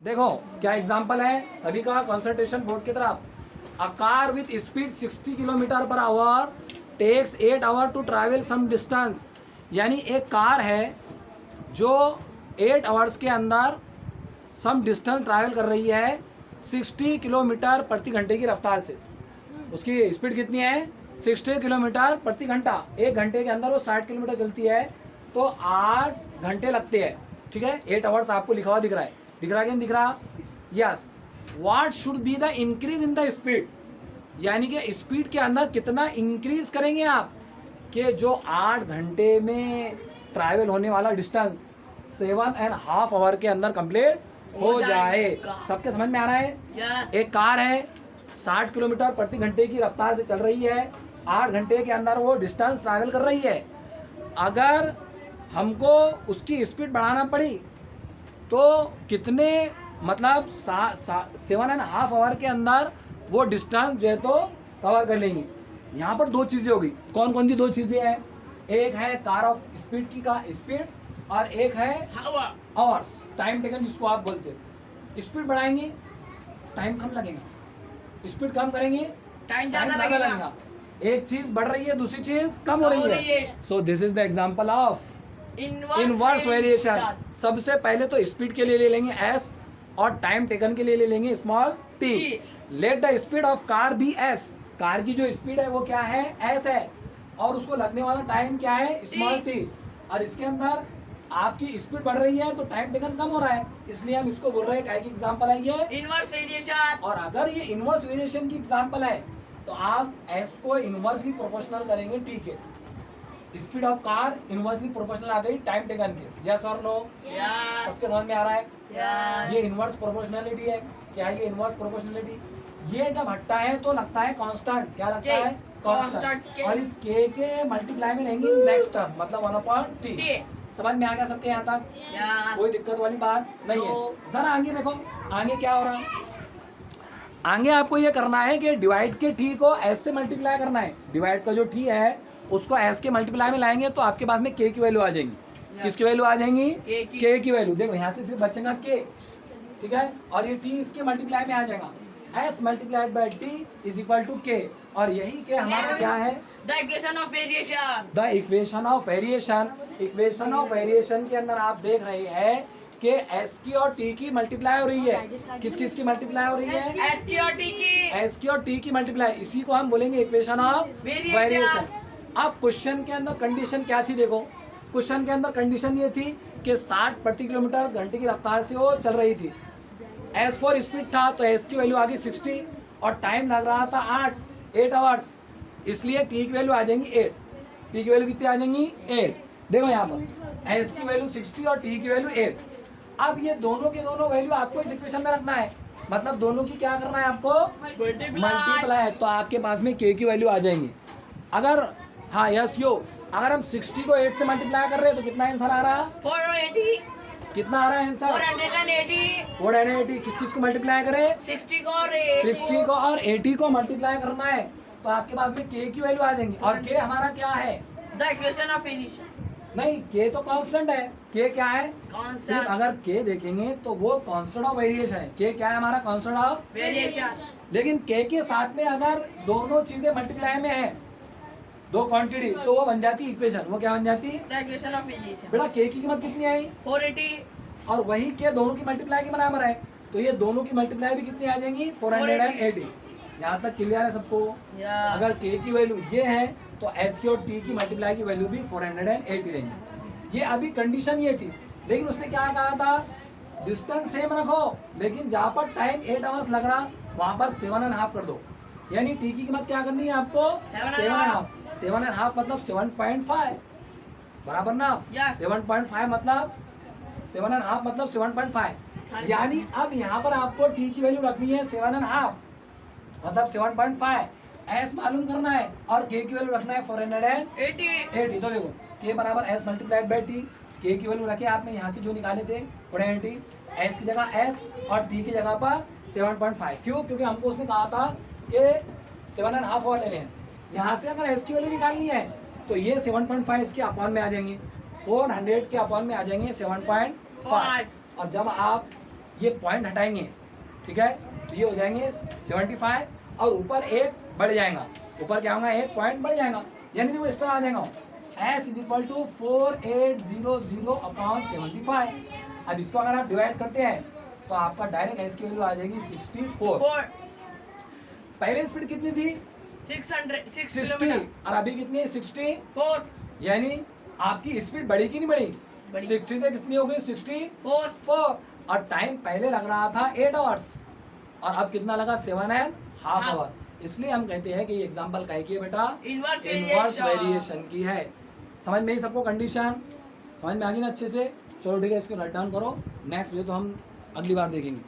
देखो क्या एग्जांपल है सभी का, कंसंट्रेशन बोर्ड की तरफ। A car with speed 60 kilometer per hour takes 8 hour to travel some distance. यानी एक कार है जो 8 आवर्स के अंदर सम डिस्टेंस ट्रैवल कर रही है 60 किलोमीटर प्रति घंटे की रफ्तार से। उसकी स्पीड कितनी है? 60 किलोमीटर प्रति घंटा। एक घंटे के अंदर वो 60 किलोमीटर चलती है, तो 8 घंटे लगते हैं। ठीक है, 8 आवर्स आपको लिखा हुआ दिख रहा है, दिख रहा है कि नहीं दिख रहा? Yes. What should be the increase in the speed, यानी कि स्पीड के अंदर कितना इंक्रीज करेंगे आप कि जो 8 घंटे में ट्रैवल होने वाला डिस्टेंस 7.5 आवर के अंदर कंप्लीट हो जाए। सबके समझ में आ रहा है? Yes. एक कार है 60 किलोमीटर प्रति घंटे की रफ्तार से चल रही है, 8 घंटे के अंदर वो डिस्टेंस ट्रैवल कर रही है। अगर हमको उसकी स्पीड बढ़ाना पड़ी तो कितने, मतलब 7.5 आवर के अंदर वो डिस्टेंस जो है तो कवर कर लेंगे। यहाँ पर दो चीज़ें होगी। कौन कौन सी दो चीज़ें हैं? एक है कार ऑफ स्पीड की का स्पीड, और एक है आवर्स, टाइम टेकन जिसको आप बोलते हैं। स्पीड बढ़ाएंगे टाइम कम लगेगा, स्पीड कम करेंगे टाइम टाइम ज्यादा ज़्यादा लगेगा। लगेगा। एक चीज बढ़ रही है, दूसरी चीज कम हो रही है। So this is the example of inverse variation. सबसे पहले तो स्पीड के लिए ले लेंगे एस, और टाइम टेकन के लिए ले लेंगे small T. Let the speed of car be S. Car की जो स्पीड है वो क्या है? एस है, और उसको लगने वाला टाइम क्या है? Small T. और इसके अंदर आपकी स्पीड बढ़ रही है तो टाइम टेकन कम हो रहा है, इसलिए हम इसको बोल रहे हैं क्या की एग्जांपल है ये इनवर्स वेरिएशन। और अगर ये इनवर्स वेरिएशन की एग्जांपल है तो आप एस को इनवर्सली प्रोपोर्शनल करेंगे टी के। Speed of car inversely proportional आ गई टाइम टेकन के। यस और नो? Yes. सबके समझ में आ रहा है? Yes. ये इनवर्स प्रोपोर्शनलिटी है। क्या ये इनवर्स प्रोपोर्शनलिटी? ये जब हटता है तो लगता है कांस्टेंट। क्या लगता K. है? Constant constant. K. और इस के मल्टीप्लाई में रहेंगे नेक्स्ट टर्म, मतलब 1/t। T. समझ में आ गया सबके यहाँ तक? Yes. कोई दिक्कत वाली बात नहीं है। No. जरा आगे देखो, आगे क्या हो रहा है। आगे आपको ये करना है कि डिवाइड के टी को एस से मल्टीप्लाई करना है। डिवाइड का जो टी है उसको एस के मल्टीप्लाई में लाएंगे तो आपके पास में के की वैल्यू आ जाएंगी। किसकी वैल्यू आ जाएंगी? के की वैल्यू। देखो यहाँ से सिर्फ बचेगा के, ठीक है, और ये टी इसके मल्टीप्लाई में आ जाएगा। S multiplied by T is equal to K, और यही के हमारा क्या है? The equation of variation. The equation of variation. Equation of variation के अंदर आप देख रहे हैं कि एस की और टी की मल्टीप्लाई हो रही है। किस किस की मल्टीप्लाई हो रही है? एस की और टी की। एस की और टी की मल्टीप्लाई, इसी को हम बोलेंगे इक्वेशन ऑफ Variation। वेरिएशन। अब क्वेश्चन के अंदर कंडीशन क्या थी? देखो क्वेश्चन के अंदर कंडीशन ये थी कि 60 प्रति किलोमीटर घंटे की रफ्तार से वो चल रही थी। एस फॉर स्पीड था तो एस की वैल्यू आ गई 60, और टाइम लग रहा था 8 आवर्स, इसलिए टी की वैल्यू आ जाएंगी 8। टी की वैल्यू कितनी आ जाएंगी? 8। देखो यहाँ पर एस की वैल्यू 60 और टी की वैल्यू 8। अब ये दोनों के दोनों वैल्यू आपको इस इक्वेशन में रखना है, मतलब दोनों की क्या करना है आपको? मल्टीप्लाई। तो आपके पास में के की वैल्यू आ जाएंगी। अगर हाँ यस यो, अगर हम 60 को 8 से मल्टीप्लाई कर रहे हैं तो कितना आंसर आ रहा है? 480। कितना आ रहा है आंसर? 480। 480। किस किस को मल्टीप्लाई करें? 60 को और 80 60 को और 80 को मल्टीप्लाई करना है तो आपके पास में के की वैल्यू आ जाएंगी। और के हमारा क्या है? The equation of variation. नहीं, के तो कांस्टेंट है। के क्या है? सिर्फ कांस्टेंट अगर के देखेंगे तो वो कांस्टेंट ऑफ वेरिएशन है। के क्या है हमारा? Constant of variation. लेकिन के साथ में अगर दोनों चीजें मल्टीप्लाई में है, दो क्वांटिटी, तो वो बन जाती इक्वेशन। वो क्या बन जाती? The equation of variation. बेटा के की कीमत कितनी आई? 480। और वही के दोनों की मल्टीप्लाई के बराबर है, तो ये दोनों की मल्टीप्लाई भी कितनी आ जाएंगी? 480। यहाँ तक क्लियर है सबको? अगर के की वैल्यू ये है तो एस की और टी की मल्टीप्लाई की वैल्यू भी 480 रहेंगी। ये अभी कंडीशन ये थी, लेकिन उसने क्या कहा था? डिस्टेंस सेम रखो, लेकिन जहाँ पर टाइम 8 आवर्स लग रहा वहाँ पर 7.5 कर दो। यानी टी की कीमत क्या करनी है आपको? 7.5। 7.5 मतलब 7.5 बराबर ना? 7.5 मतलब 7.5 मतलब 7.5। यानी अब यहाँ पर आपको टी की वैल्यू रखनी है 7.5 मतलब 7.5। एस मालूम करना है और के की वैल्यू रखना है 480। तो देखो के बराबर एस मल्टीप्लाइड बाई टी। के की वैल्यू रखे आपने यहाँ से जो निकाले थे 480, एस की जगह एस और टी की जगह पर 7.5। क्यों? क्योंकि हमको उसने कहा था कि 7.5 और लेने हैं। यहाँ से अगर एस की वैल्यू निकालनी है तो ये 7.5 इसके अपॉन में आ जाएंगे, 400 के अपॉन में आ जाएंगे 7.5। और जब आप ये पॉइंट हटाएंगे, ठीक है, तो ये हो जाएंगे 75 और ऊपर एक बढ़ जाएगा, ऊपर क्या होगा, एक पॉइंट बढ़ जाएगा, यानी देखो इस तरह आ जाएगा S इज इक्वल टू 4800/75। अब इसको अगर आप डिवाइड करते हैं तो आपका डायरेक्ट S की वैल्यू आ जाएगी 64। 4 पहले स्पीड कितनी थी 6 60 किलोमीटर और अभी कितनी है 60, 4 यानी आपकी स्पीड बढ़ी कि नहीं बढ़ी, बढ़ी। 60 से कितनी हो गई 64 4 और टाइम पहले लग रहा था 8 आवर्स और अब कितना लगा 7.5 हाफ। आवर। इसलिए हम कहते हैं कि ये एग्जांपल काहे की है बेटा, इनवर्स इनवर्स वेरिएशन वेरिएशन की है। समझ में ही सबको कंडीशन समझ में आ गई ना अच्छे से। चलो ठीक है, इसको राइट डाउन करो, नेक्स्ट वीडियो तो हम अगली बार देखेंगे।